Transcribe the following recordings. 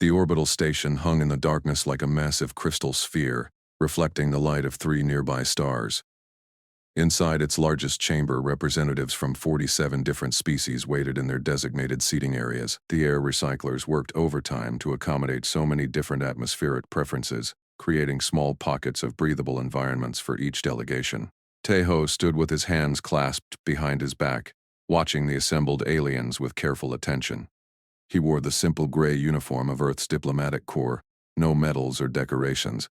The orbital station hung in the darkness like a massive crystal sphere, reflecting the light of 3 nearby stars. Inside its largest chamber, representatives from 47 different species waited in their designated seating areas. The air recyclers worked overtime to accommodate so many different atmospheric preferences, creating small pockets of breathable environments for each delegation. Tejo stood with his hands clasped behind his back, watching the assembled aliens with careful attention. He wore the simple gray uniform of Earth's diplomatic corps, no medals or decorations.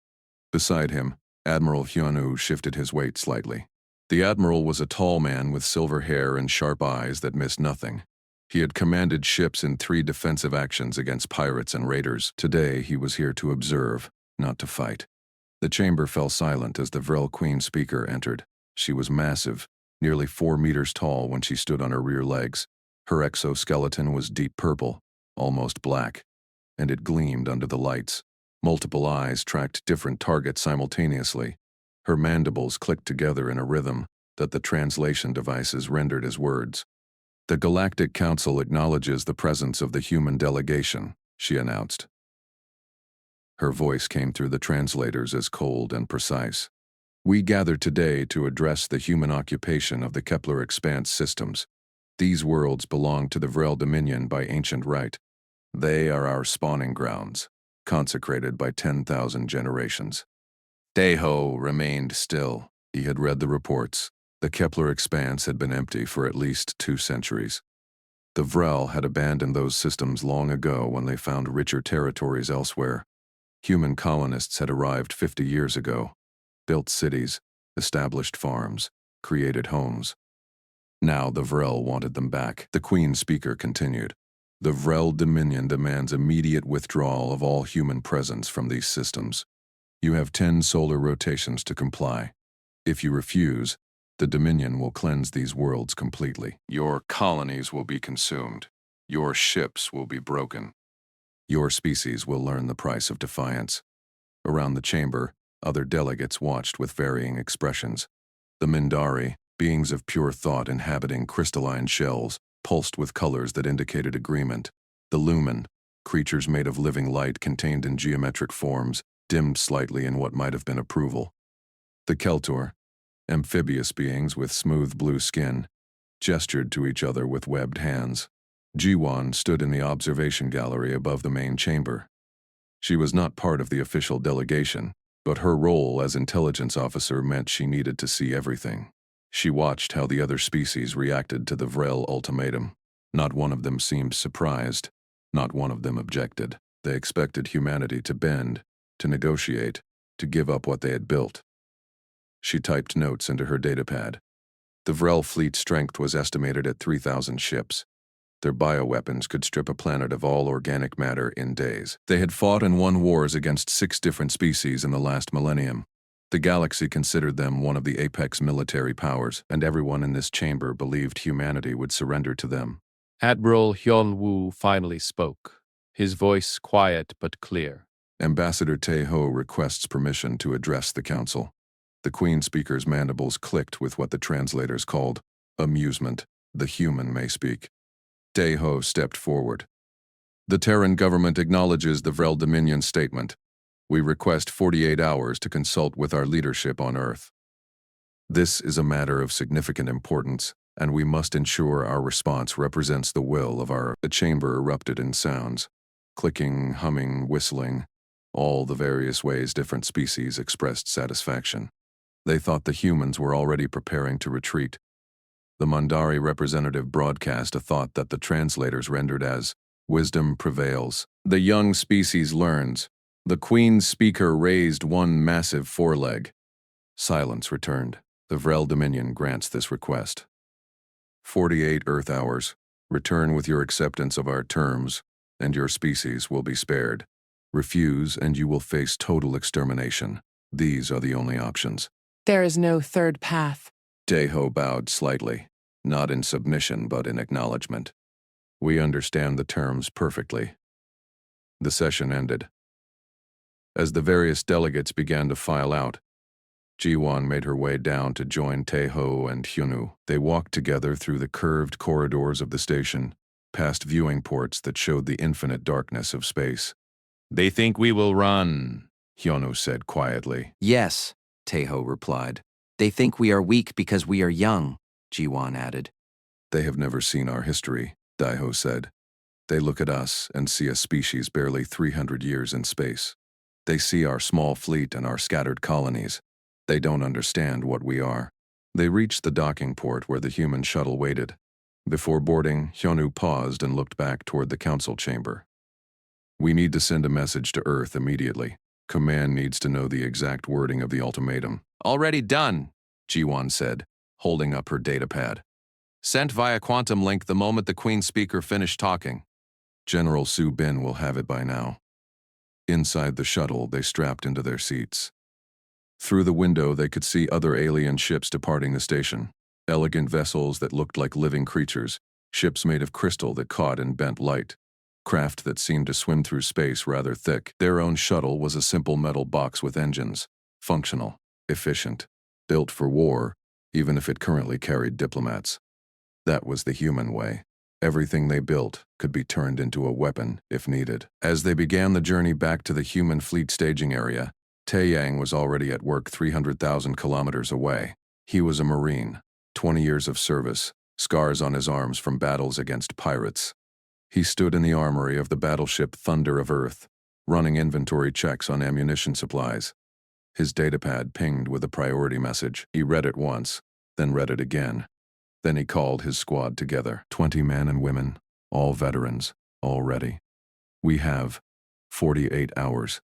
Beside him, Admiral Hyunwoo shifted his weight slightly. The admiral was a tall man with silver hair and sharp eyes that missed nothing. He had commanded ships in 3 defensive actions against pirates and raiders. Today, he was here to observe, not to fight. The chamber fell silent as the Vrel Queen speaker entered. She was massive, nearly 4 meters tall when she stood on her rear legs. Her exoskeleton was deep purple, almost black, and it gleamed under the lights. Multiple eyes tracked different targets simultaneously. Her mandibles clicked together in a rhythm that the translation devices rendered as words. "The Galactic Council acknowledges the presence of the human delegation," she announced. Her voice came through the translators as cold and precise. "We gather today to address the human occupation of the Kepler Expanse systems. These worlds belong to the Vrel Dominion by ancient right. They are our spawning grounds, consecrated by 10,000 generations." Tejo remained still. He had read the reports. The Kepler Expanse had been empty for at least 2 centuries. The Vrel had abandoned those systems long ago when they found richer territories elsewhere. Human colonists had arrived 50 years ago, built cities, established farms, created homes. Now the Vrel wanted them back. The Queen Speaker continued. "The Vrel Dominion demands immediate withdrawal of all human presence from these systems. You have 10 solar rotations to comply. If you refuse, the Dominion will cleanse these worlds completely. Your colonies will be consumed. Your ships will be broken. Your species will learn the price of defiance." Around the chamber, other delegates watched with varying expressions. The Mindari, beings of pure thought inhabiting crystalline shells, pulsed with colors that indicated agreement. The Lumen, creatures made of living light contained in geometric forms, dimmed slightly in what might have been approval. The Keltor, amphibious beings with smooth blue skin, gestured to each other with webbed hands. Jiwon stood in the observation gallery above the main chamber. She was not part of the official delegation, but her role as intelligence officer meant she needed to see everything. She watched how the other species reacted to the Vrel ultimatum. Not one of them seemed surprised. Not one of them objected. They expected humanity to bend, to negotiate, to give up what they had built. She typed notes into her datapad. The Vrel fleet strength was estimated at 3,000 ships. Their bioweapons could strip a planet of all organic matter in days. They had fought and won wars against 6 different species in the last millennium. The galaxy considered them one of the apex military powers, and everyone in this chamber believed humanity would surrender to them. Admiral Hyunwoo finally spoke, his voice quiet but clear. "Ambassador Tejo requests permission to address the council." The Queen Speaker's mandibles clicked with what the translators called amusement. The human may speak. Tejo stepped forward. "The Terran government acknowledges the Vrel Dominion statement. We request 48 hours to consult with our leadership on Earth. This is a matter of significant importance, and we must ensure our response represents the will of our..." The chamber erupted in sounds. Clicking, humming, whistling. All the various ways different species expressed satisfaction. They thought the humans were already preparing to retreat. The Mandari representative broadcast a thought that the translators rendered as, "Wisdom prevails. The young species learns." The Queen's speaker raised one massive foreleg. Silence returned. "The Vrel Dominion grants this request. 48 Earth hours. Return with your acceptance of our terms, and your species will be spared. Refuse, and you will face total extermination. These are the only options." "There is no third path." Tejo bowed slightly, not in submission but in acknowledgement. "We understand the terms perfectly." The session ended. As the various delegates began to file out, Jiwon made her way down to join Tejo and Hyunwoo. They walked together through the curved corridors of the station, past viewing ports that showed the infinite darkness of space. They think we will run, Hyonu said quietly. Yes, Taeho replied. They think we are weak because we are young, Jiwon added. They have never seen our history, Daiho said. They look at us and see a species barely 300 years in space. They see our small fleet and our scattered colonies. They don't understand what we are. They reached the docking port where the human shuttle waited. Before boarding, Hyonu paused and looked back toward the council chamber. We need to send a message to Earth immediately. Command needs to know the exact wording of the ultimatum. Already done, Jiwon said, holding up her datapad. Sent via quantum link the moment the Queen speaker finished talking. General Su Bin will have it by now. Inside the shuttle, they strapped into their seats. Through the window, they could see other alien ships departing the station. Elegant vessels that looked like living creatures, ships made of crystal that caught and bent light, craft that seemed to swim through space rather thick. Their own shuttle was a simple metal box with engines, functional, efficient, built for war, even if it currently carried diplomats. That was the human way. Everything they built could be turned into a weapon if needed. As they began the journey back to the human fleet staging area, Taeyang was already at work 300,000 kilometers away. He was a Marine, 20 years of service, scars on his arms from battles against pirates. He stood in the armory of the battleship Thunder of Earth, running inventory checks on ammunition supplies. His datapad pinged with a priority message. He read it once, then read it again. Then he called his squad together, 20 men and women, all veterans, all ready. We have 48 hours,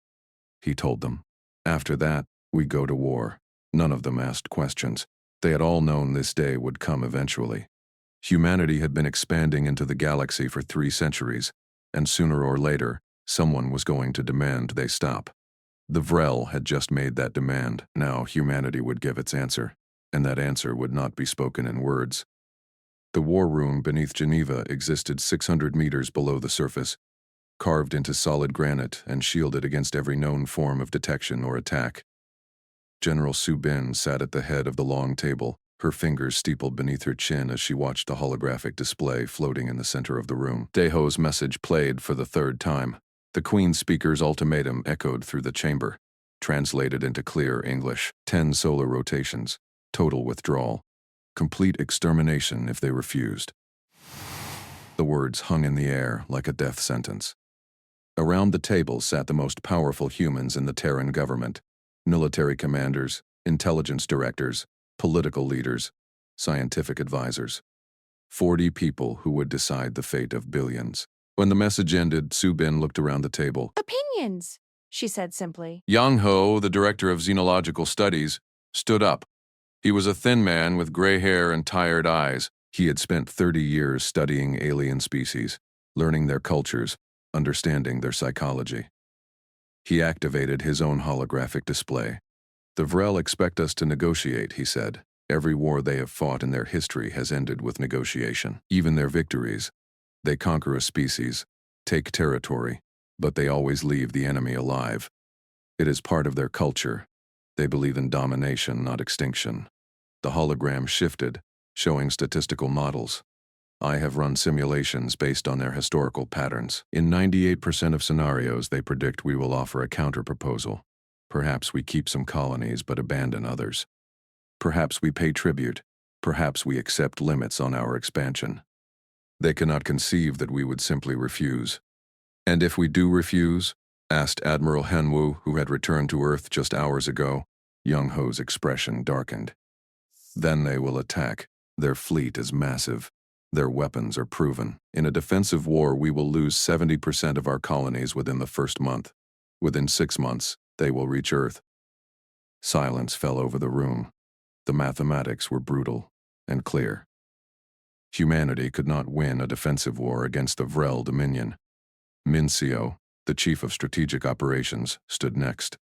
he told them. After that, we go to war. None of them asked questions. They had all known this day would come eventually. Humanity had been expanding into the galaxy for 3 centuries, and sooner or later, someone was going to demand they stop. The Vrel had just made that demand. Now humanity would give its answer, and that answer would not be spoken in words. The war room beneath Geneva existed 600 meters below the surface, carved into solid granite and shielded against every known form of detection or attack. General Su Bin sat at the head of the long table, her fingers steepled beneath her chin as she watched the holographic display floating in the center of the room. Daeho's message played for the 3rd time. The Queen speaker's ultimatum echoed through the chamber, translated into clear English. 10 solar rotations, total withdrawal, complete extermination if they refused. The words hung in the air like a death sentence. Around the table sat the most powerful humans in the Terran government, military commanders, intelligence directors, political leaders, scientific advisors. 40 people who would decide the fate of billions. When the message ended, Su Bin looked around the table. Opinions, she said simply. Yang Ho, the director of xenological studies, stood up. He was a thin man with gray hair and tired eyes. He had spent 30 years studying alien species, learning their cultures, understanding their psychology. He activated his own holographic display. The Vrel expect us to negotiate, he said. Every war they have fought in their history has ended with negotiation. Even their victories. They conquer a species, take territory, but they always leave the enemy alive. It is part of their culture. They believe in domination, not extinction. The hologram shifted, showing statistical models. I have run simulations based on their historical patterns. In 98% of scenarios, they predict we will offer a counterproposal. Perhaps we keep some colonies but abandon others. Perhaps we pay tribute. Perhaps we accept limits on our expansion. They cannot conceive that we would simply refuse. And if we do refuse? Asked Admiral Henwu, who had returned to Earth just hours ago. Young Ho's expression darkened. Then they will attack. Their fleet is massive. Their weapons are proven. In a defensive war, we will lose 70% of our colonies within the first month. Within 6 months, they will reach Earth. Silence fell over the room. The mathematics were brutal and clear. Humanity could not win a defensive war against the Vrel Dominion. Mincio, the chief of strategic operations, stood next.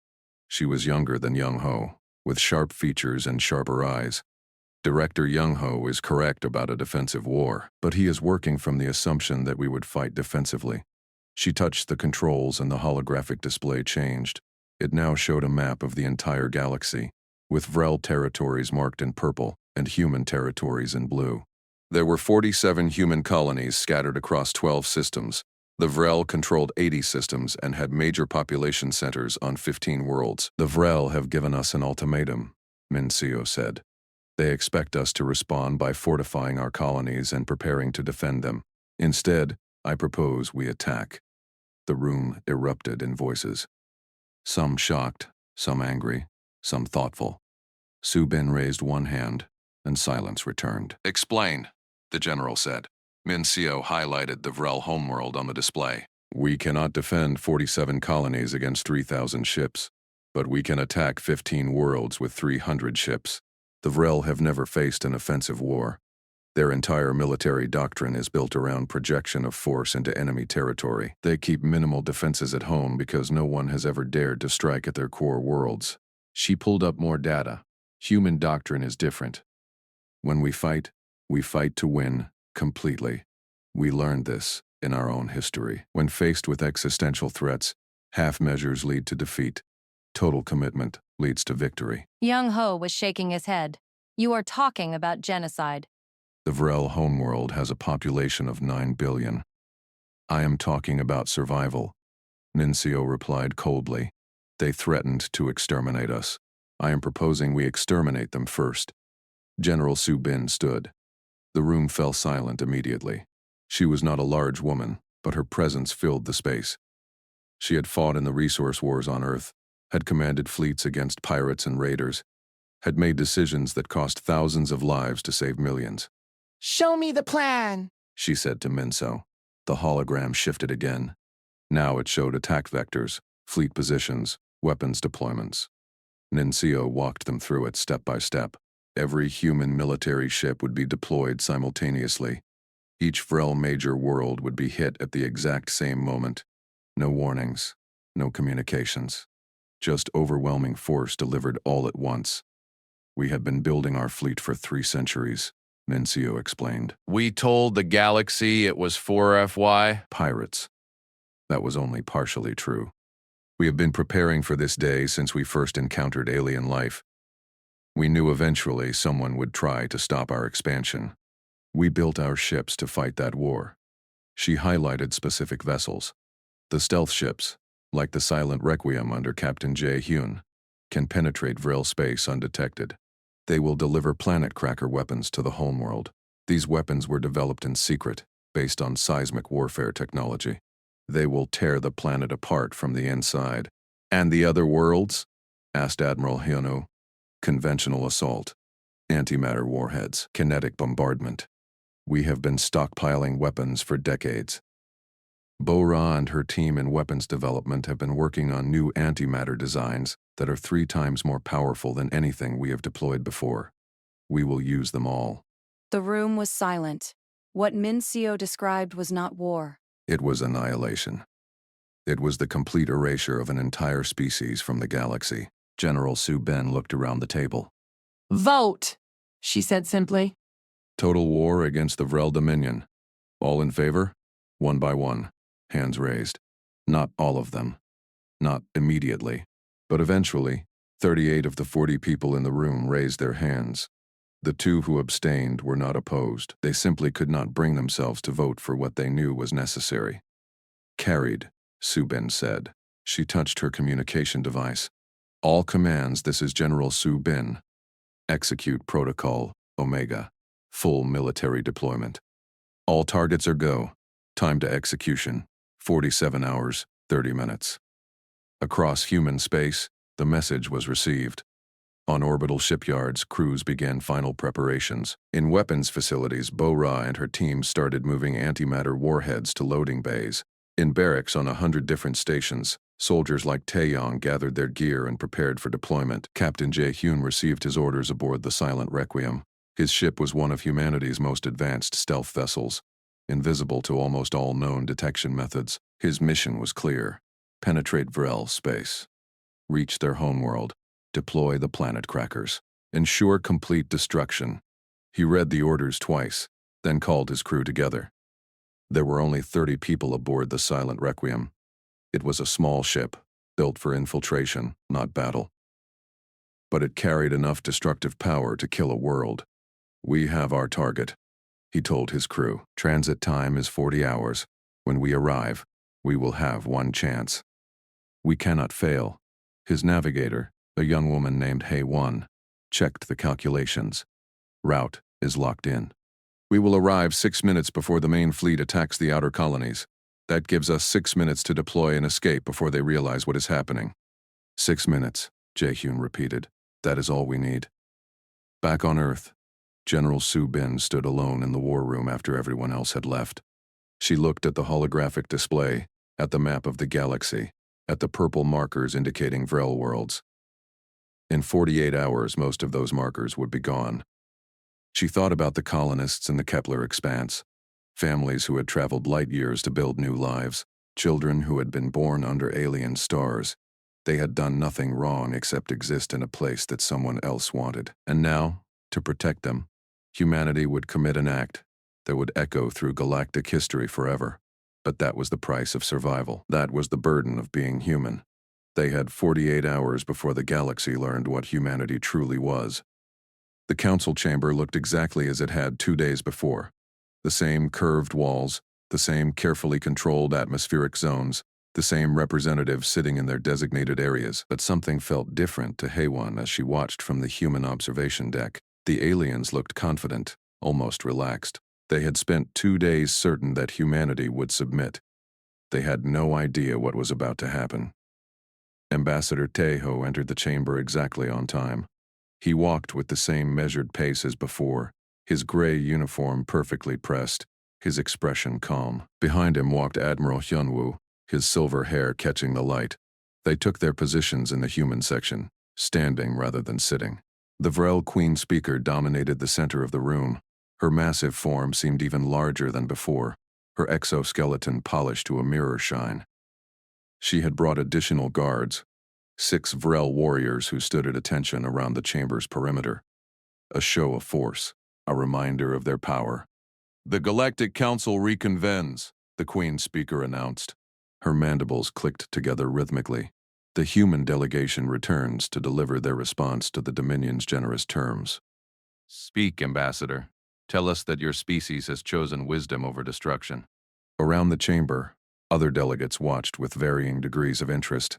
She was younger than Young Ho, with sharp features and sharper eyes. Director Young Ho is correct about a defensive war, but he is working from the assumption that we would fight defensively. She touched the controls and the holographic display changed. It now showed a map of the entire galaxy, with Vrel territories marked in purple and human territories in blue. There were 47 human colonies scattered across 12 systems, The Vrel controlled 80 systems and had major population centers on 15 worlds. The Vrel have given us an ultimatum, Mincio said. They expect us to respond by fortifying our colonies and preparing to defend them. Instead, I propose we attack. The room erupted in voices. Some shocked, some angry, some thoughtful. Subin raised one hand, and silence returned. Explain, the general said. Mincio highlighted the Vrel homeworld on the display. We cannot defend 47 colonies against 3,000 ships, but we can attack 15 worlds with 300 ships. The Vrel have never faced an offensive war. Their entire military doctrine is built around projection of force into enemy territory. They keep minimal defenses at home because no one has ever dared to strike at their core worlds. She pulled up more data. Human doctrine is different. When we fight to win, completely. We learned this in our own history. When faced with existential threats, half measures lead to defeat. Total commitment leads to victory. Young Ho was shaking his head. You are talking about genocide. The Vrel homeworld has a population of 9 billion. I am talking about survival, Mincio replied coldly. They threatened to exterminate us. I am proposing we exterminate them first. General Subin stood. The room fell silent immediately. She was not a large woman, but her presence filled the space. She had fought in the resource wars on Earth, had commanded fleets against pirates and raiders, had made decisions that cost thousands of lives to save millions. Show me the plan, She said to Minso. The hologram shifted again. Now it showed attack vectors, fleet positions, weapons deployments. Mincio walked them through it step by step. Every human military ship would be deployed simultaneously. Each Vrel major world would be hit at the exact same moment. No warnings, no communications. Just overwhelming force delivered all at once. We had been building our fleet for 3 centuries, Mincio explained. We told the galaxy it was 4FY. Pirates. That was only partially true. We have been preparing for this day since we first encountered alien life. We knew eventually someone would try to stop our expansion. We built our ships to fight that war. She highlighted specific vessels. The stealth ships, like the Silent Requiem under Captain Jae Hyun, can penetrate Vril space undetected. They will deliver planet cracker weapons to the homeworld. These weapons were developed in secret, based on seismic warfare technology. They will tear the planet apart from the inside. And the other worlds? Asked Admiral Hyunu. Conventional assault, antimatter warheads, kinetic bombardment. We have been stockpiling weapons for decades. Bo-Ra and her team in weapons development have been working on new antimatter designs that are 3 times more powerful than anything we have deployed before. We will use them all. The room was silent. What Mincio described was not war. It was annihilation. It was the complete erasure of an entire species from the galaxy. General Subin looked around the table. Vote, she said simply. Total war against the Vrel Dominion. All in favor? One by one. Hands raised. Not all of them. Not immediately. But eventually, 38 of the 40 people in the room raised their hands. The 2 who abstained were not opposed. They simply could not bring themselves to vote for what they knew was necessary. Carried, Subin said. She touched her communication device. All commands, this is General Subin. Execute Protocol, Omega. Full military deployment. All targets are go. Time to execution, 47 hours, 30 minutes. Across human space, the message was received. On orbital shipyards, crews began final preparations. In weapons facilities, Bo-Ra and her team started moving antimatter warheads to loading bays. In barracks on 100 different stations, soldiers like Taeyong gathered their gear and prepared for deployment. Captain Jae Hyun received his orders aboard the Silent Requiem. His ship was one of humanity's most advanced stealth vessels, invisible to almost all known detection methods. His mission was clear: penetrate Vrel space, reach their homeworld, deploy the planet crackers, ensure complete destruction. He read the orders twice, then called his crew together. There were only 30 people aboard the Silent Requiem. It was a small ship, built for infiltration, not battle. But it carried enough destructive power to kill a world. We have our target, he told his crew. Transit time is 40 hours. When we arrive, we will have one chance. We cannot fail. His navigator, a young woman named HFY, checked the calculations. Route is locked in. We will arrive 6 minutes before the main fleet attacks the outer colonies. That gives us 6 minutes to deploy and escape before they realize what is happening. 6 minutes, Jae-hyun repeated. That is all we need. Back on Earth, General Soo Bin stood alone in the war room after everyone else had left. She looked at the holographic display, at the map of the galaxy, at the purple markers indicating Vrel worlds. In 48 hours, most of those markers would be gone. She thought about the colonists in the Kepler expanse, families who had traveled light years to build new lives, children who had been born under alien stars. They had done nothing wrong except exist in a place that someone else wanted. And now, to protect them, humanity would commit an act that would echo through galactic history forever. But that was the price of survival. That was the burden of being human. They had 48 hours before the galaxy learned what humanity truly was. The council chamber looked exactly as it had 2 days before. The same curved walls, the same carefully controlled atmospheric zones, the same representatives sitting in their designated areas. But something felt different to HFY as she watched from the human observation deck. The aliens looked confident, almost relaxed. They had spent 2 days certain that humanity would submit. They had no idea what was about to happen. Ambassador Taeho entered the chamber exactly on time. He walked with the same measured pace as before, his gray uniform perfectly pressed, his expression calm. Behind him walked Admiral Hyunwoo, his silver hair catching the light. They took their positions in the human section, standing rather than sitting. The Vrel Queen Speaker dominated the center of the room. Her massive form seemed even larger than before, her exoskeleton polished to a mirror shine. She had brought additional guards, 6 Vrel warriors who stood at attention around the chamber's perimeter. A show of force, a reminder of their power. "The Galactic Council reconvenes," the Queen Speaker announced. Her mandibles clicked together rhythmically. The human delegation returns to deliver their response to the Dominion's generous terms. "Speak, Ambassador. Tell us that your species has chosen wisdom over destruction." Around the chamber, other delegates watched with varying degrees of interest.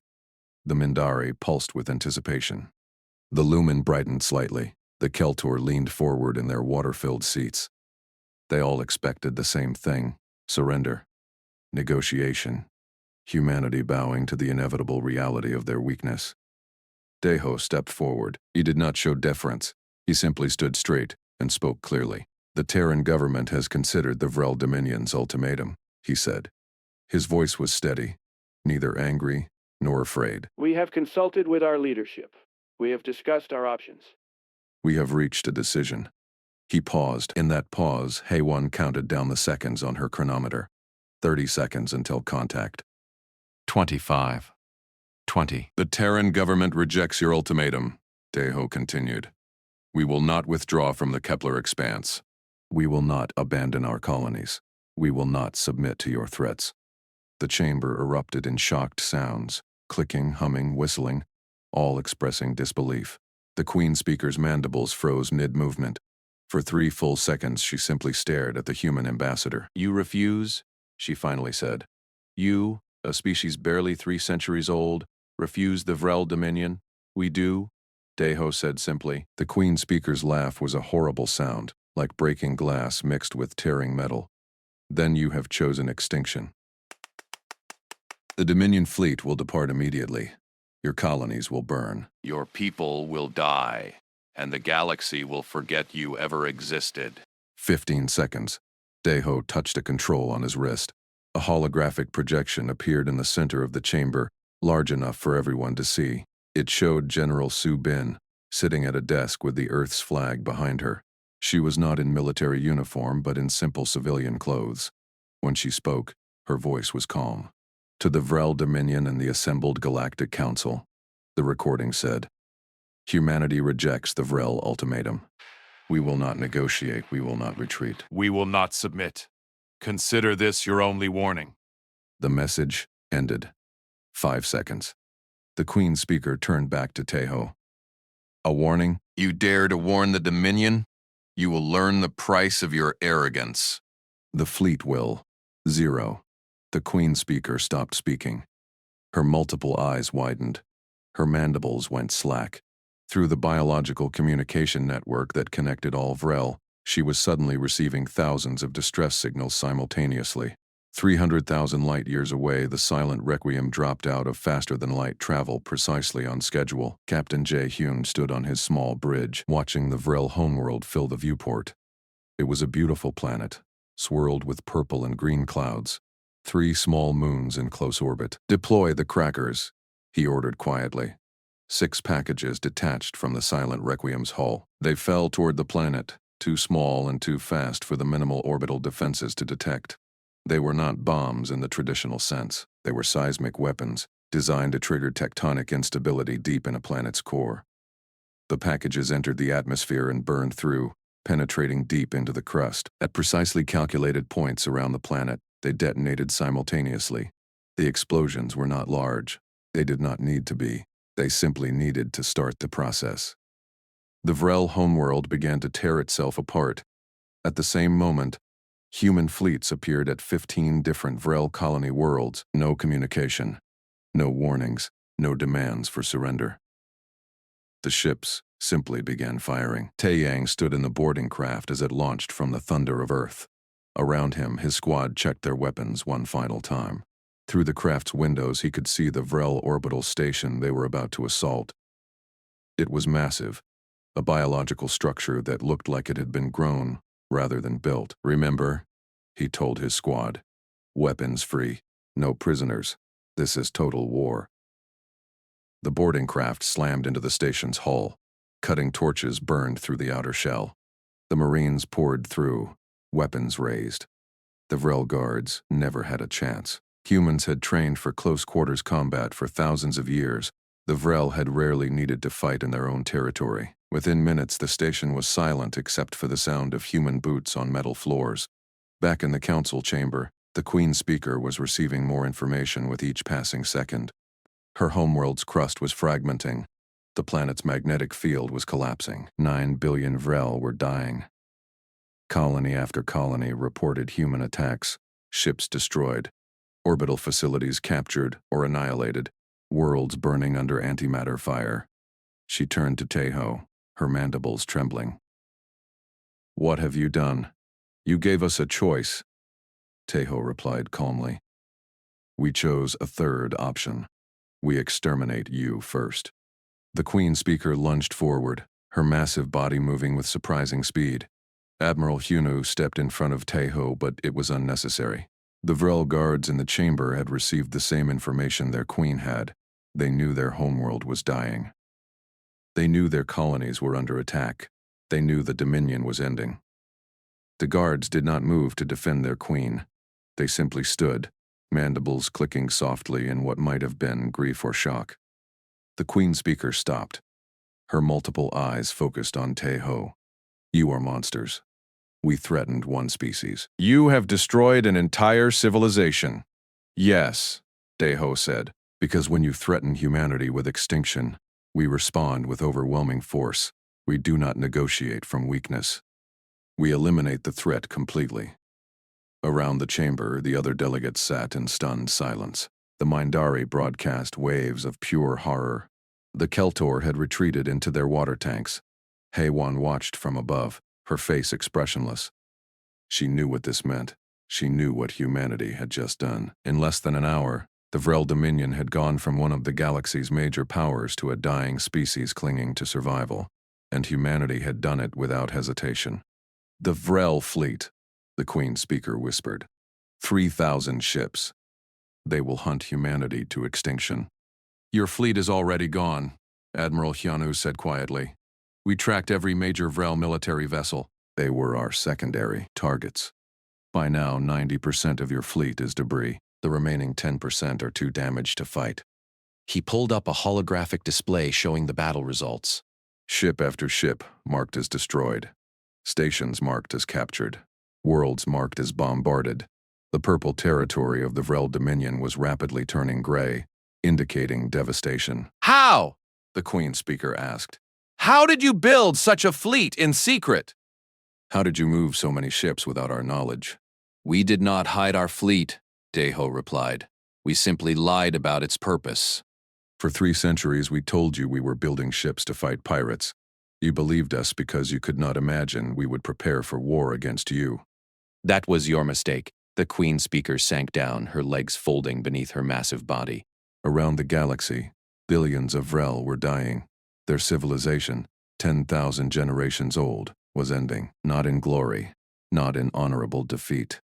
The Mindari pulsed with anticipation. The lumen brightened slightly. The Keltor leaned forward in their water-filled seats. They all expected the same thing: surrender, negotiation, humanity bowing to the inevitable reality of their weakness. Daeho stepped forward. He did not show deference. He simply stood straight and spoke clearly. "The Terran government has considered the Vrel Dominion's ultimatum," he said. His voice was steady, neither angry nor afraid. "We have consulted with our leadership. We have discussed our options. "We have reached a decision." He paused. In that pause, HFY counted down the seconds on her chronometer. 30 seconds until contact. 25. 20. "The Terran government rejects your ultimatum," Daeho continued. "We will not withdraw from the Kepler expanse. We will not abandon our colonies. We will not submit to your threats." The chamber erupted in shocked sounds, clicking, humming, whistling, all expressing disbelief. The Queen Speaker's mandibles froze mid-movement. For 3 full seconds, she simply stared at the human ambassador. "You refuse?" she finally said. "You, a species barely 3 centuries old, refuse the Vrel Dominion? We do?" Daeho said simply. The Queen Speaker's laugh was a horrible sound, like breaking glass mixed with tearing metal. "Then you have chosen extinction. The Dominion fleet will depart immediately. Your colonies will burn. Your people will die, and the galaxy will forget you ever existed." 15 seconds. Daeho touched a control on his wrist. A holographic projection appeared in the center of the chamber, large enough for everyone to see. It showed General Soo Bin, sitting at a desk with the Earth's flag behind her. She was not in military uniform, but in simple civilian clothes. When she spoke, her voice was calm. "To the Vrel Dominion and the assembled Galactic Council," the recording said, "humanity rejects the Vrel ultimatum. We will not negotiate, we will not retreat. We will not submit. Consider this your only warning." The message ended. 5 seconds. The Queen Speaker turned back to Taeho. "A warning? You dare to warn the Dominion? You will learn the price of your arrogance." "The fleet will. 0. The Queen speaker stopped speaking. Her multiple eyes widened. Her mandibles went slack. Through the biological communication network that connected all Vrel, she was suddenly receiving thousands of distress signals simultaneously. 300,000 light-years away, the silent requiem dropped out of faster-than-light travel precisely on schedule. Captain Jae-hyun stood on his small bridge, watching the Vrel homeworld fill the viewport. It was a beautiful planet, swirled with purple and green clouds. 3 small moons in close orbit. "Deploy the crackers," he ordered quietly. 6 packages detached from the silent requiem's hull. They fell toward the planet, too small and too fast for the minimal orbital defenses to detect. They were not bombs in the traditional sense. They were seismic weapons, designed to trigger tectonic instability deep in a planet's core. The packages entered the atmosphere and burned through, penetrating deep into the crust. At precisely calculated points around the planet, they detonated simultaneously. The explosions were not large. They did not need to be. They simply needed to start the process. The Vrel homeworld began to tear itself apart. At the same moment, human fleets appeared at 15 different Vrel colony worlds. No communication, no warnings, no demands for surrender. The ships simply began firing. Taeyang stood in the boarding craft as it launched from the thunder of Earth. Around him, his squad checked their weapons one final time. Through the craft's windows, he could see the Vrel orbital station they were about to assault. It was massive, a biological structure that looked like it had been grown rather than built. "Remember," he told his squad, "weapons free, no prisoners. This is total war." The boarding craft slammed into the station's hull. Cutting torches burned through the outer shell. The Marines poured through, weapons raised. The Vrel guards never had a chance. Humans had trained for close-quarters combat for thousands of years. The Vrel had rarely needed to fight in their own territory. Within minutes, the station was silent except for the sound of human boots on metal floors. Back in the council chamber, the Queen speaker was receiving more information with each passing second. Her homeworld's crust was fragmenting. The planet's magnetic field was collapsing. 9 billion Vrel were dying. Colony after colony reported human attacks, ships destroyed, orbital facilities captured or annihilated, worlds burning under antimatter fire. She turned to Taeho, her mandibles trembling. "What have you done? You gave us a choice." Taeho replied calmly. "We chose a third option. We exterminate you first." The Queen speaker lunged forward, her massive body moving with surprising speed. Admiral Hyunu stepped in front of Taeho, but it was unnecessary. The Vrel guards in the chamber had received the same information their queen had. They knew their homeworld was dying. They knew their colonies were under attack. They knew the Dominion was ending. The guards did not move to defend their queen. They simply stood, mandibles clicking softly in what might have been grief or shock. The Queen speaker stopped. Her multiple eyes focused on Taeho. "You are monsters. We threatened one species. You have destroyed an entire civilization." "Yes," Taeho said, "because when you threaten humanity with extinction, we respond with overwhelming force. We do not negotiate from weakness. We eliminate the threat completely." Around the chamber, the other delegates sat in stunned silence. The Mindari broadcast waves of pure horror. The Keltor had retreated into their water tanks. Haewon watched from above, her face expressionless. She knew what this meant. She knew what humanity had just done. In less than an hour, the Vrel Dominion had gone from one of the galaxy's major powers to a dying species clinging to survival, and humanity had done it without hesitation. "The Vrel fleet," the Queen speaker whispered. 3,000 ships. They will hunt humanity to extinction. "Your fleet is already gone," Admiral Hyunu said quietly. "We tracked every major Vrel military vessel. They were our secondary targets. By now, 90% of your fleet is debris. The remaining 10% are too damaged to fight." He pulled up a holographic display showing the battle results. Ship after ship marked as destroyed. Stations marked as captured. Worlds marked as bombarded. The purple territory of the Vrel Dominion was rapidly turning gray, indicating devastation. "How?" The Queen speaker asked. "How did you build such a fleet in secret?" "How did you move so many ships without our knowledge?" We did not hide our fleet. Taeho replied. We simply lied about its purpose. For 3 centuries we told you we were building ships to fight pirates. You believed us because you could not imagine we would prepare for war against you. That was your mistake. The Queen Speaker sank down, her legs folding beneath her massive body. Around the galaxy, billions of Vrel were dying. Their civilization, 10,000 generations old, was ending, not in glory, not in honorable defeat,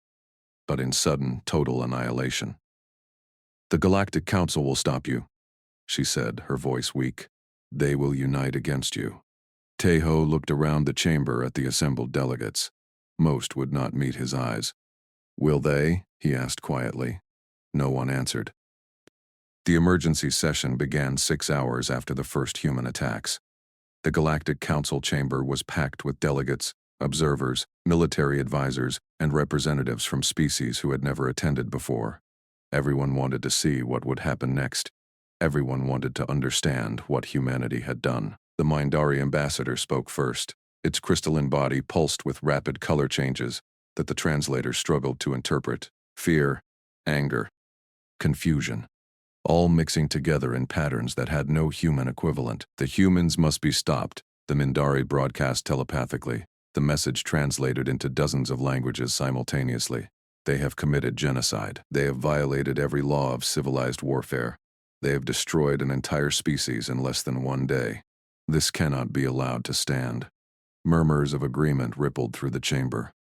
but in sudden, total annihilation. The Galactic Council will stop you, she said, her voice weak. They will unite against you. Taeho looked around the chamber at the assembled delegates. Most would not meet his eyes. Will they? He asked quietly. No one answered. The emergency session began 6 hours after the first human attacks. The Galactic Council chamber was packed with delegates, observers, military advisors, and representatives from species who had never attended before. Everyone wanted to see what would happen next. Everyone wanted to understand what humanity had done. The Mindari ambassador spoke first. Its crystalline body pulsed with rapid color changes that the translator struggled to interpret. Fear, anger, confusion, all mixing together in patterns that had no human equivalent. The humans must be stopped, the Mindari broadcast telepathically, the message translated into dozens of languages simultaneously. They have committed genocide. They have violated every law of civilized warfare. They have destroyed an entire species in less than 1 day. This cannot be allowed to stand. Murmurs of agreement rippled through the chamber.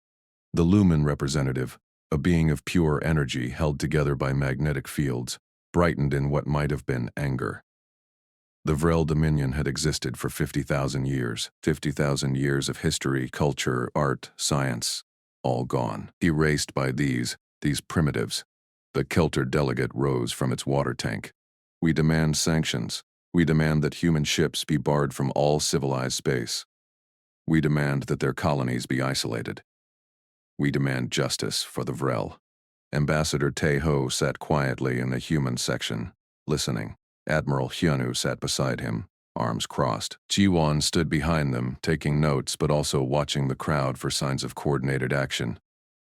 The Lumen representative, a being of pure energy held together by magnetic fields, brightened in what might have been anger. The Vrel Dominion had existed for 50,000 years, 50,000 years of history, culture, art, science, all gone, erased by these primitives. The Kelter delegate rose from its water tank. We demand sanctions. We demand that human ships be barred from all civilized space. We demand that their colonies be isolated. We demand justice for the Vrel. Ambassador Taeho sat quietly in the human section, listening. Admiral Hyunu sat beside him, arms crossed. Jiwon stood behind them, taking notes but also watching the crowd for signs of coordinated action.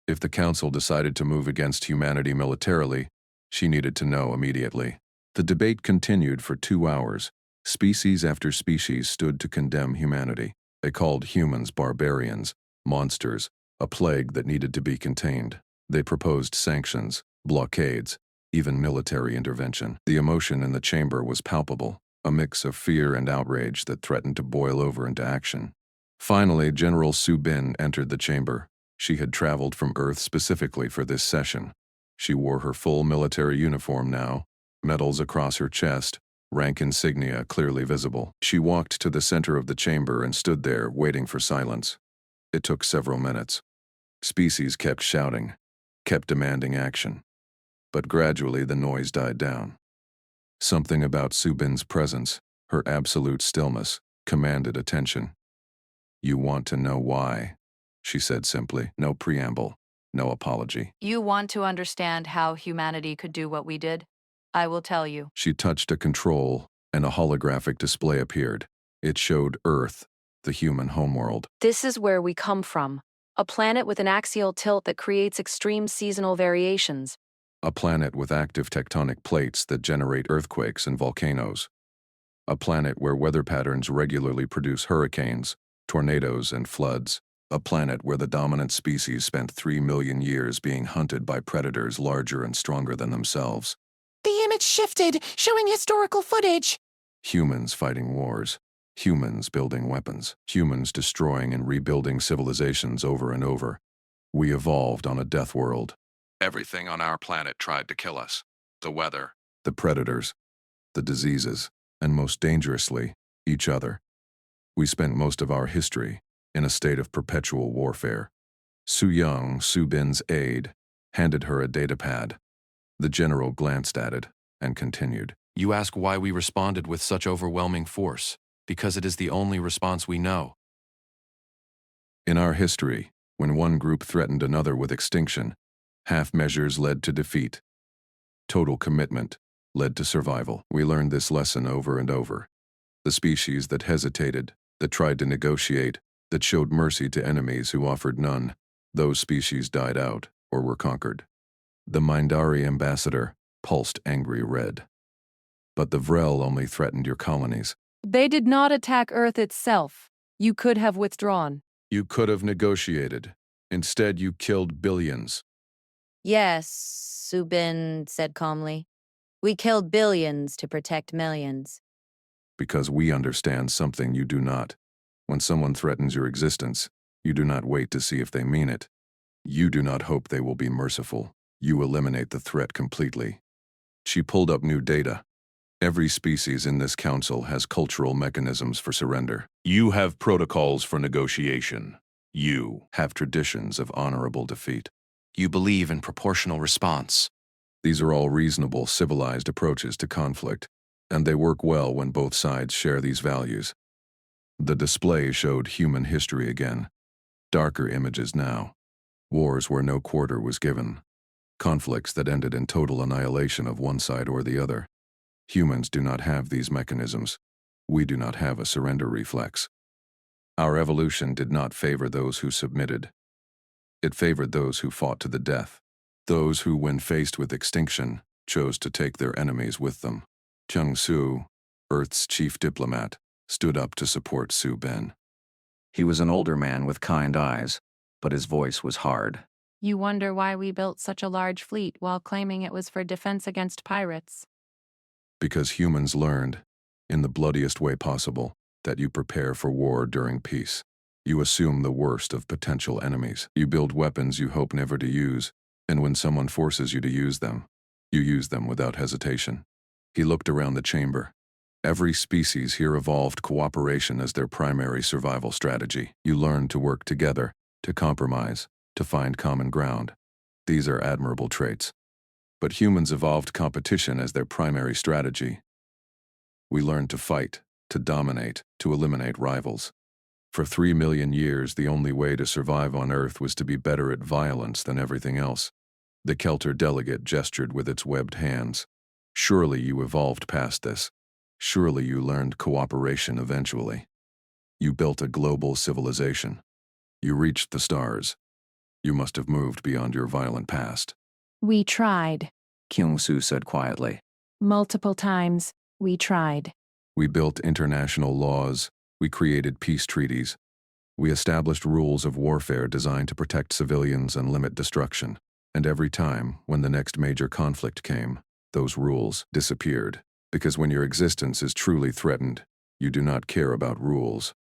If the Council decided to move against humanity militarily, she needed to know immediately. The debate continued for 2 hours. Species after species stood to condemn humanity. They called humans barbarians, monsters, a plague that needed to be contained. They proposed sanctions, blockades, even military intervention. The emotion in the chamber was palpable, a mix of fear and outrage that threatened to boil over into action. Finally, General Su Bin entered the chamber. She had traveled from Earth specifically for this session. She wore her full military uniform now, medals across her chest, rank insignia clearly visible. She walked to the center of the chamber and stood there, waiting for silence. It took several minutes. Species kept shouting, kept demanding action. But gradually the noise died down. Something about Su Bin's presence, her absolute stillness, commanded attention. You want to know why? She said simply, no preamble, no apology. You want to understand how humanity could do what we did? I will tell you. She touched a control, and a holographic display appeared. It showed Earth, the human homeworld. This is where we come from. A planet with an axial tilt that creates extreme seasonal variations. A planet with active tectonic plates that generate earthquakes and volcanoes. A planet where weather patterns regularly produce hurricanes, tornadoes, and floods. A planet where the dominant species spent 3 million years being hunted by predators larger and stronger than themselves. The image shifted, showing historical footage. Humans fighting wars. Humans building weapons. Humans destroying and rebuilding civilizations over and over. We evolved on a death world. Everything on our planet tried to kill us. The weather, the predators, the diseases, and most dangerously, each other. We spent most of our history in a state of perpetual warfare. Su Young, Su Bin's aide, handed her a datapad. The general glanced at it and continued. You ask why we responded with such overwhelming force, because it is the only response we know. In our history, when one group threatened another with extinction, half measures led to defeat. Total commitment led to survival. We learned this lesson over and over. The species that hesitated, that tried to negotiate, that showed mercy to enemies who offered none, those species died out or were conquered. The Mindari ambassador pulsed angry red. But the Vrel only threatened your colonies. They did not attack Earth itself. You could have withdrawn. You could have negotiated. Instead, you killed billions. Yes, Subin said calmly. We killed billions to protect millions. Because we understand something you do not. When someone threatens your existence, you do not wait to see if they mean it. You do not hope they will be merciful. You eliminate the threat completely. She pulled up new data. Every species in this council has cultural mechanisms for surrender. You have protocols for negotiation. You have traditions of honorable defeat. You believe in proportional response. These are all reasonable, civilized approaches to conflict, and they work well when both sides share these values. The display showed human history again. Darker images now. Wars where no quarter was given. Conflicts that ended in total annihilation of one side or the other. Humans do not have these mechanisms. We do not have a surrender reflex. Our evolution did not favor those who submitted. It favored those who fought to the death. Those who, when faced with extinction, chose to take their enemies with them. Chung Su, Earth's chief diplomat, stood up to support Su Ben. He was an older man with kind eyes, but his voice was hard. You wonder why we built such a large fleet while claiming it was for defense against pirates. Because humans learned, in the bloodiest way possible, that you prepare for war during peace. You assume the worst of potential enemies. You build weapons you hope never to use, and when someone forces you to use them, you use them without hesitation. He looked around the chamber. Every species here evolved cooperation as their primary survival strategy. You learn to work together, to compromise, to find common ground. These are admirable traits. But humans evolved competition as their primary strategy. We learned to fight, to dominate, to eliminate rivals. For 3 million years, the only way to survive on Earth was to be better at violence than everything else. The Kelter delegate gestured with its webbed hands. Surely you evolved past this. Surely you learned cooperation eventually. You built a global civilization. You reached the stars. You must have moved beyond your violent past. We tried. Kyung-soo said quietly. Multiple times, we tried. We built international laws. We created peace treaties. We established rules of warfare designed to protect civilians and limit destruction. And every time, when the next major conflict came, those rules disappeared. Because when your existence is truly threatened, you do not care about rules.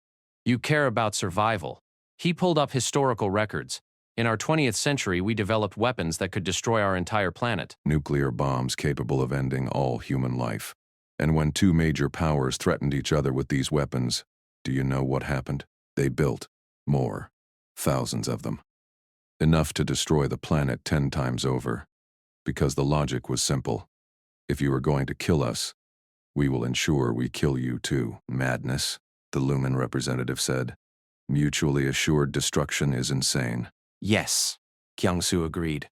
You care about survival. He pulled up historical records. In our 20th century, we developed weapons that could destroy our entire planet. Nuclear bombs capable of ending all human life. And when two major powers threatened each other with these weapons, do you know what happened? They built more. Thousands of them. Enough to destroy the planet 10 times over. Because the logic was simple. If you are going to kill us, we will ensure we kill you too. Madness, the Lumen representative said. Mutually assured destruction is insane. Yes, Kyung-soo agreed.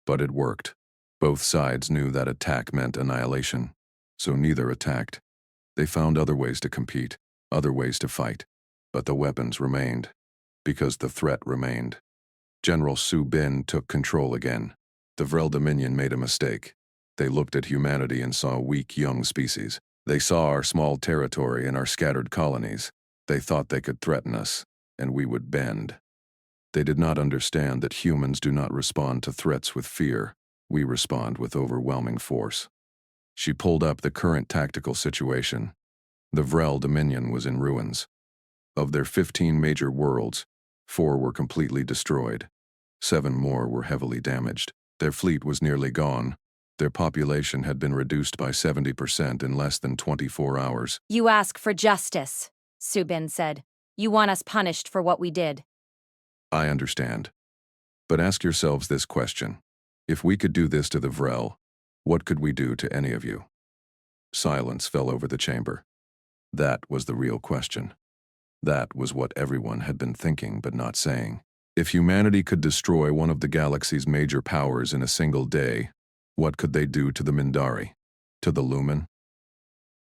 But it worked. Both sides knew that attack meant annihilation, so neither attacked. They found other ways to compete, other ways to fight. But the weapons remained, because the threat remained. General Su Bin took control again. The Vrel Dominion made a mistake. They looked at humanity and saw weak young species. They saw our small territory and our scattered colonies. They thought they could threaten us, and we would bend. They did not understand that humans do not respond to threats with fear. We respond with overwhelming force. She pulled up the current tactical situation. The Vrel Dominion was in ruins. Of their 15 major worlds, 4 were completely destroyed. 7 more were heavily damaged. Their fleet was nearly gone. Their population had been reduced by 70% in less than 24 hours. You ask for justice, Subin said. You want us punished for what we did. I understand. But ask yourselves this question. If we could do this to the Vrel, what could we do to any of you? Silence fell over the chamber. That was the real question. That was what everyone had been thinking but not saying. If humanity could destroy one of the galaxy's major powers in a single day, what could they do to the Mindari? To the Lumen?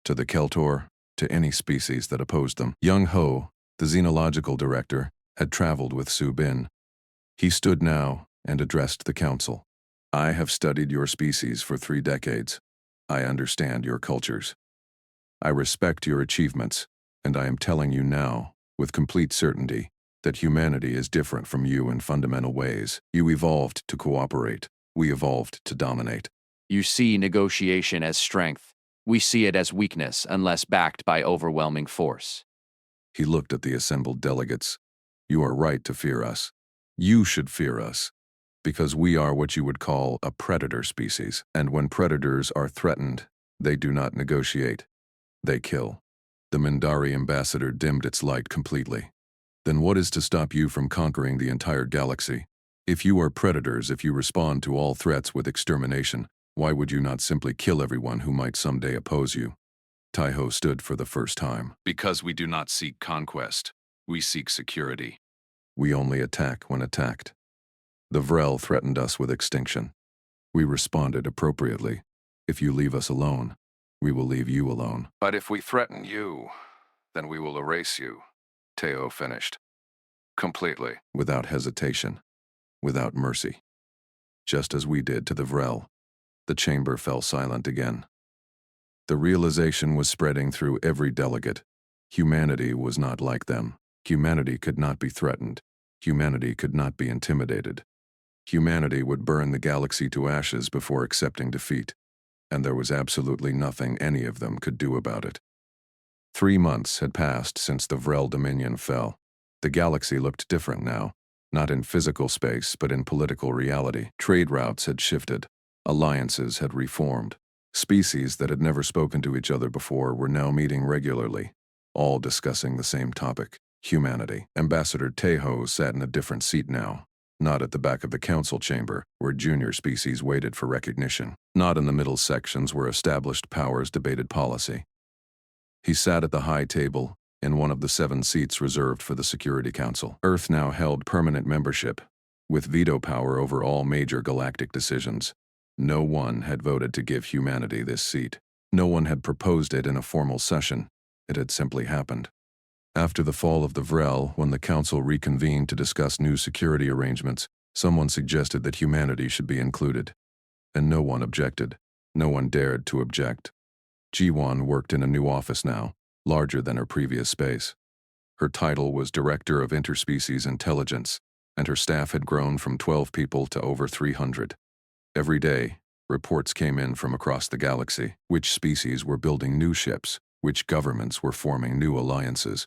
To the Keltor? To any species that opposed them? Young Ho, the xenological director, had traveled with Su Bin. He stood now and addressed the council. I have studied your species for 3 decades. I understand your cultures. I respect your achievements, and I am telling you now, with complete certainty, that humanity is different from you in fundamental ways. You evolved to cooperate. We evolved to dominate. You see negotiation as strength. We see it as weakness unless backed by overwhelming force. He looked at the assembled delegates. You are right to fear us. You should fear us, because we are what you would call a predator species, and when predators are threatened, they do not negotiate. They kill. The Mindari ambassador dimmed its light completely. Then what is to stop you from conquering the entire galaxy? If you are predators, if you respond to all threats with extermination, why would you not simply kill everyone who might someday oppose you? Taiho stood for the first time. Because we do not seek conquest. We seek security. We only attack when attacked. The Vrel threatened us with extinction. We responded appropriately. If you leave us alone, we will leave you alone. But if we threaten you, then we will erase you. Teo finished. Completely. Without hesitation. Without mercy. Just as we did to the Vrel. The chamber fell silent again. The realization was spreading through every delegate. Humanity was not like them. Humanity could not be threatened. Humanity could not be intimidated. Humanity would burn the galaxy to ashes before accepting defeat, and there was absolutely nothing any of them could do about it. 3 months had passed since the Vrel Dominion fell. The galaxy looked different now, not in physical space but in political reality. Trade routes had shifted. Alliances had reformed. Species that had never spoken to each other before were now meeting regularly, all discussing the same topic, humanity. Ambassador Tejo sat in a different seat now, not at the back of the council chamber, where junior species waited for recognition, not in the middle sections where established powers debated policy. He sat at the high table, in one of the 7 seats reserved for the Security Council. Earth now held permanent membership, with veto power over all major galactic decisions. No one had voted to give humanity this seat. No one had proposed it in a formal session. It had simply happened. After the fall of the Vrel, when the Council reconvened to discuss new security arrangements, someone suggested that humanity should be included. And no one objected. No one dared to object. Jiwan worked in a new office now, larger than her previous space. Her title was Director of Interspecies Intelligence, and her staff had grown from 12 people to over 300. Every day, reports came in from across the galaxy, which species were building new ships, which governments were forming new alliances,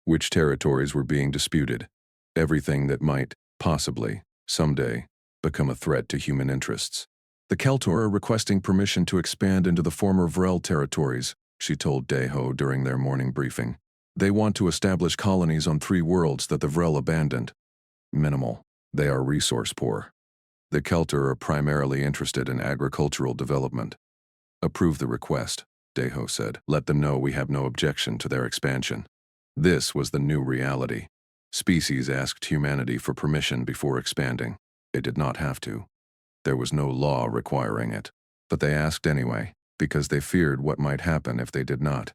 which territories were being disputed, everything that might, possibly, someday, become a threat to human interests. The Keltor are requesting permission to expand into the former Vrel territories, she told Deho during their morning briefing. They want to establish colonies on 3 worlds that the Vrel abandoned. Minimal. They are resource poor. The Keltor are primarily interested in agricultural development. Approve the request, Deho said. Let them know we have no objection to their expansion. This was the new reality. Species asked humanity for permission before expanding. They did not have to. There was no law requiring it. But they asked anyway, because they feared what might happen if they did not.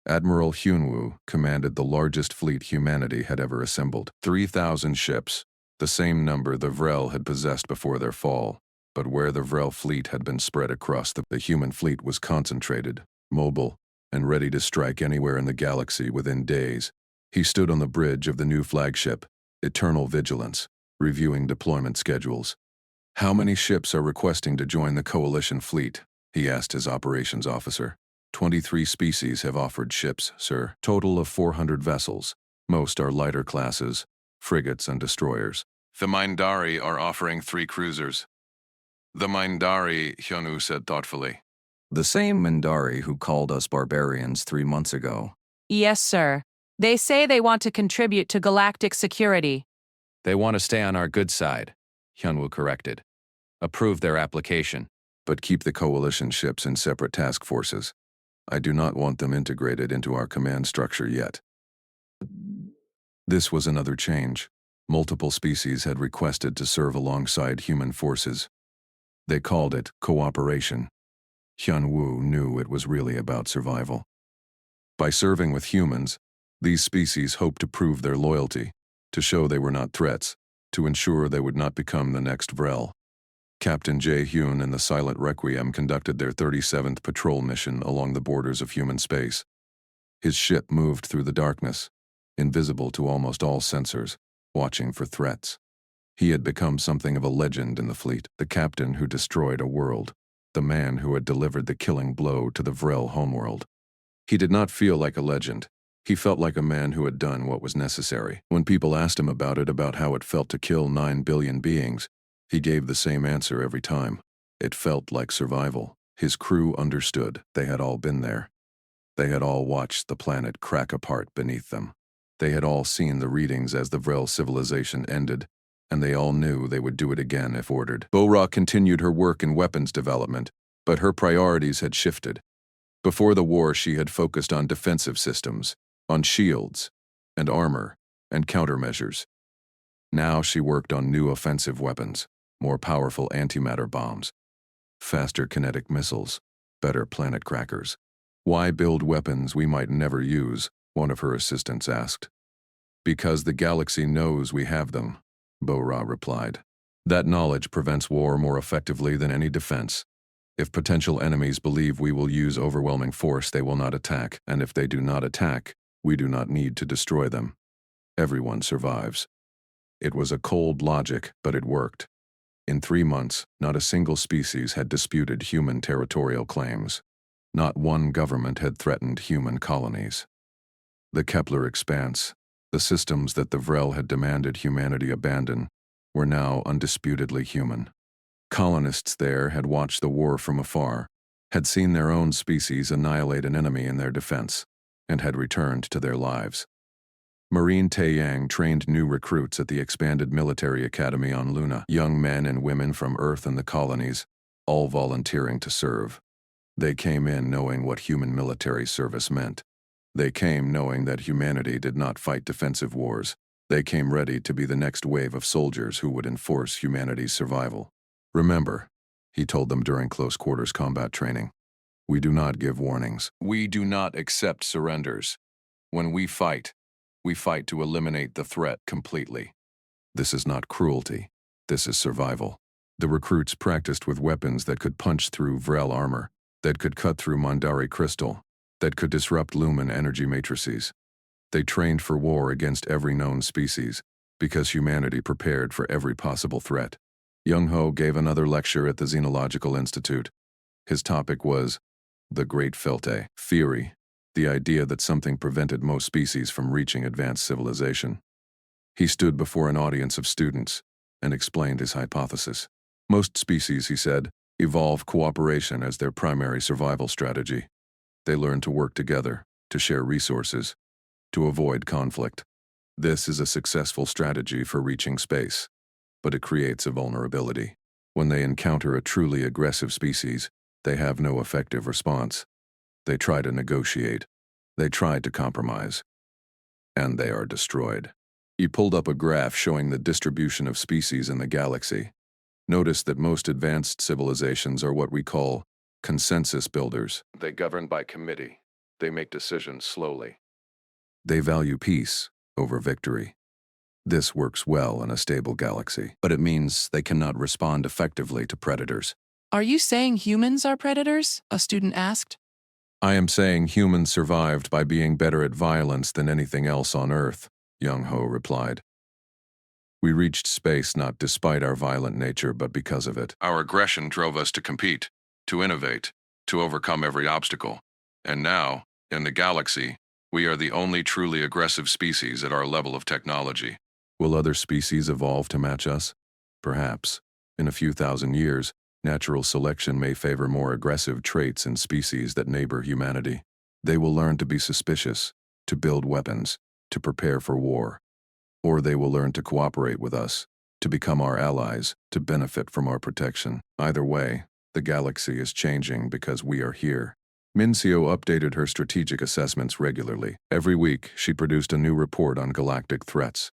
Admiral Hyunwoo commanded the largest fleet humanity had ever assembled. 3,000 ships, the same number the Vrel had possessed before their fall, but where the Vrel fleet had been spread across the human fleet was concentrated, mobile, and ready to strike anywhere in the galaxy within days. He stood on the bridge of the new flagship, Eternal Vigilance, reviewing deployment schedules. How many ships are requesting to join the coalition fleet? He asked his operations officer. 23 species have offered ships, sir. Total of 400 vessels. Most are lighter classes, frigates and destroyers. The Mindari are offering 3 cruisers. The Mindari, Hyunwoo said thoughtfully. The same Mindari who called us barbarians 3 months ago. Yes, sir. They say they want to contribute to galactic security. They want to stay on our good side, Hyunwoo corrected. Approve their application. But keep the coalition ships in separate task forces. I do not want them integrated into our command structure yet. This was another change. Multiple species had requested to serve alongside human forces. They called it cooperation. Hyunwoo knew it was really about survival. By serving with humans, these species hoped to prove their loyalty, to show they were not threats, to ensure they would not become the next Vrel. Captain Jae Hyun and the Silent Requiem conducted their 37th patrol mission along the borders of human space. His ship moved through the darkness, invisible to almost all sensors, watching for threats. He had become something of a legend in the fleet, the captain who destroyed a world, the man who had delivered the killing blow to the Vrel homeworld. He did not feel like a legend. He felt like a man who had done what was necessary. When people asked him about how it felt to kill 9 billion beings, he gave the same answer every time. It felt like survival. His crew understood. They had all been there. They had all watched the planet crack apart beneath them. They had all seen the readings as the Vrel civilization ended, and they all knew they would do it again if ordered. Bo-Ra continued her work in weapons development, but her priorities had shifted. Before the war, she had focused on defensive systems, on shields, and armor, and countermeasures. Now she worked on new offensive weapons, more powerful antimatter bombs, faster kinetic missiles, better planet crackers. "Why build weapons we might never use?" one of her assistants asked. "Because the galaxy knows we have them," Bo-Ra replied. "That knowledge prevents war more effectively than any defense. If potential enemies believe we will use overwhelming force, they will not attack, and if they do not attack, we do not need to destroy them. Everyone survives." It was a cold logic, but it worked. In 3 months, not a single species had disputed human territorial claims. Not one government had threatened human colonies. The Kepler expanse, the systems that the Vrel had demanded humanity abandon, were now undisputedly human. Colonists there had watched the war from afar, had seen their own species annihilate an enemy in their defense, and had returned to their lives. Marine Taeyang trained new recruits at the expanded military academy on Luna, young men and women from Earth and the colonies, all volunteering to serve. They came in knowing what human military service meant. They came knowing that humanity did not fight defensive wars. They came ready to be the next wave of soldiers who would enforce humanity's survival. "Remember," he told them during close-quarters combat training, "we do not give warnings. We do not accept surrenders. When we fight to eliminate the threat completely. This is not cruelty. This is survival." The recruits practiced with weapons that could punch through Vrel armor, that could cut through Mondari crystal, that could disrupt lumen energy matrices. They trained for war against every known species, because humanity prepared for every possible threat. Young-Ho gave another lecture at the Xenological Institute. His topic was the Great Felte theory, the idea that something prevented most species from reaching advanced civilization. He stood before an audience of students and explained his hypothesis. Most species, he said, evolve cooperation as their primary survival strategy. They learn to work together, to share resources, to avoid conflict. This is a successful strategy for reaching space, but it creates a vulnerability. When they encounter a truly aggressive species, they have no effective response. They try to negotiate. They try to compromise. And they are destroyed. He pulled up a graph showing the distribution of species in the galaxy. Notice that most advanced civilizations are what we call consensus builders. They govern by committee. They make decisions slowly. They value peace over victory. This works well in a stable galaxy, but it means they cannot respond effectively to predators. Are you saying humans are predators? A student asked. I am saying humans survived by being better at violence than anything else on Earth, Young-Ho replied. We reached space not despite our violent nature, but because of it. Our aggression drove us to compete, to innovate, to overcome every obstacle. And now, in the galaxy, we are the only truly aggressive species at our level of technology. Will other species evolve to match us? Perhaps. In a few thousand years, natural selection may favor more aggressive traits in species that neighbor humanity. They will learn to be suspicious, to build weapons, to prepare for war. Or they will learn to cooperate with us, to become our allies, to benefit from our protection. Either way, the galaxy is changing because we are here. Mincio updated her strategic assessments regularly. Every week, she produced a new report on galactic threats.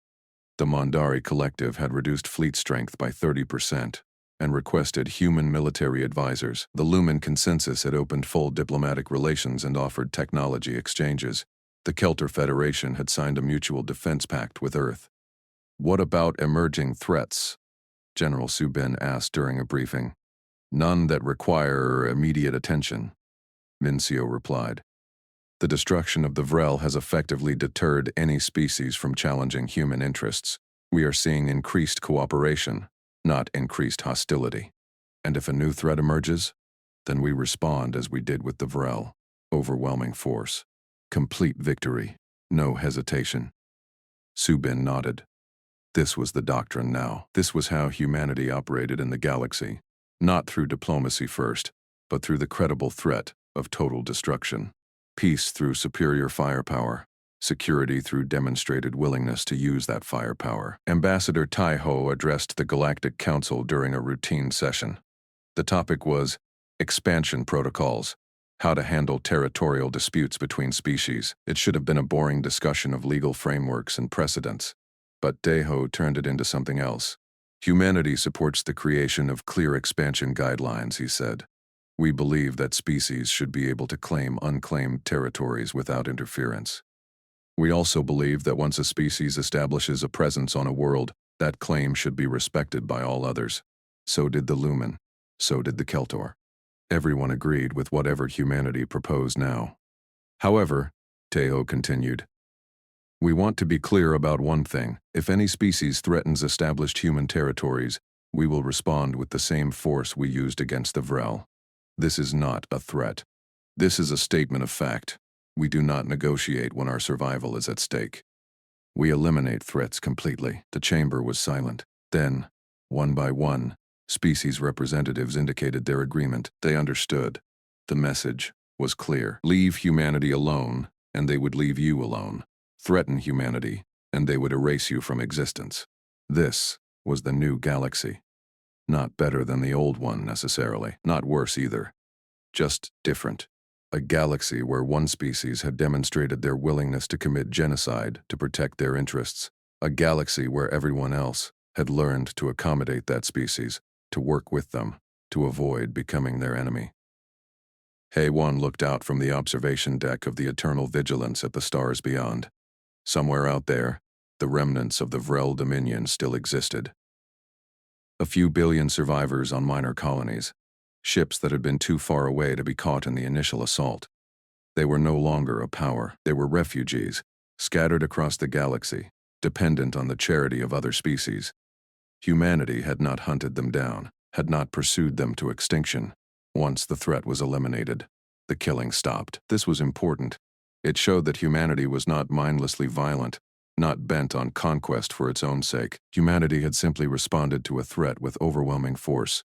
The Mondari Collective had reduced fleet strength by 30% and requested human military advisors. The Lumen Consensus had opened full diplomatic relations and offered technology exchanges. The Kelter Federation had signed a mutual defense pact with Earth. What about emerging threats? General Subin asked during a briefing. None that require immediate attention, Mincio replied. The destruction of the Vrel has effectively deterred any species from challenging human interests. We are seeing increased cooperation, not increased hostility. And if a new threat emerges, then we respond as we did with the Vrel. Overwhelming force. Complete victory. No hesitation. Subin nodded. This was the doctrine now. This was how humanity operated in the galaxy. Not through diplomacy first, but through the credible threat of total destruction. Peace through superior firepower. Security through demonstrated willingness to use that firepower. Ambassador Taiho addressed the Galactic Council during a routine session. The topic was expansion protocols, how to handle territorial disputes between species. It should have been a boring discussion of legal frameworks and precedents, but Taiho turned it into something else. Humanity supports the creation of clear expansion guidelines, he said. We believe that species should be able to claim unclaimed territories without interference. We also believe that once a species establishes a presence on a world, that claim should be respected by all others. So did the Lumen. So did the Keltor. Everyone agreed with whatever humanity proposed now. However, Taiho continued, we want to be clear about one thing. If any species threatens established human territories, we will respond with the same force we used against the Vrel. This is not a threat. This is a statement of fact. We do not negotiate when our survival is at stake. We eliminate threats completely. The chamber was silent. Then, one by one, species representatives indicated their agreement. They understood. The message was clear. Leave humanity alone, and they would leave you alone. Threaten humanity, and they would erase you from existence. This was the new galaxy. Not better than the old one, necessarily. Not worse either. Just different. A galaxy where one species had demonstrated their willingness to commit genocide to protect their interests. A galaxy where everyone else had learned to accommodate that species, to work with them, to avoid becoming their enemy. Hei-Wan looked out from the observation deck of the Eternal Vigilance at the stars beyond. Somewhere out there, the remnants of the Vrel Dominion still existed. A few billion survivors on minor colonies, ships that had been too far away to be caught in the initial assault. They were no longer a power. They were refugees, scattered across the galaxy, dependent on the charity of other species. Humanity had not hunted them down, had not pursued them to extinction. Once the threat was eliminated, the killing stopped. This was important. It showed that humanity was not mindlessly violent, not bent on conquest for its own sake. Humanity had simply responded to a threat with overwhelming force,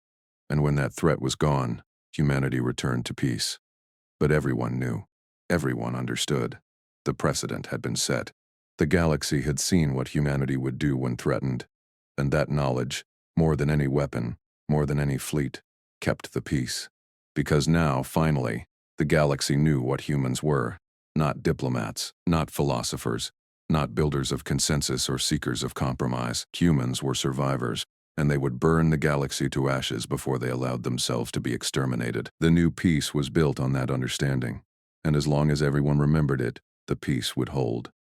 and when that threat was gone, humanity returned to peace. But everyone knew. Everyone understood. The precedent had been set. The galaxy had seen what humanity would do when threatened, and that knowledge, more than any weapon, more than any fleet, kept the peace. Because now, finally, the galaxy knew what humans were. Not diplomats, not philosophers, not builders of consensus or seekers of compromise. Humans were survivors, and they would burn the galaxy to ashes before they allowed themselves to be exterminated. The new peace was built on that understanding, and as long as everyone remembered it, the peace would hold.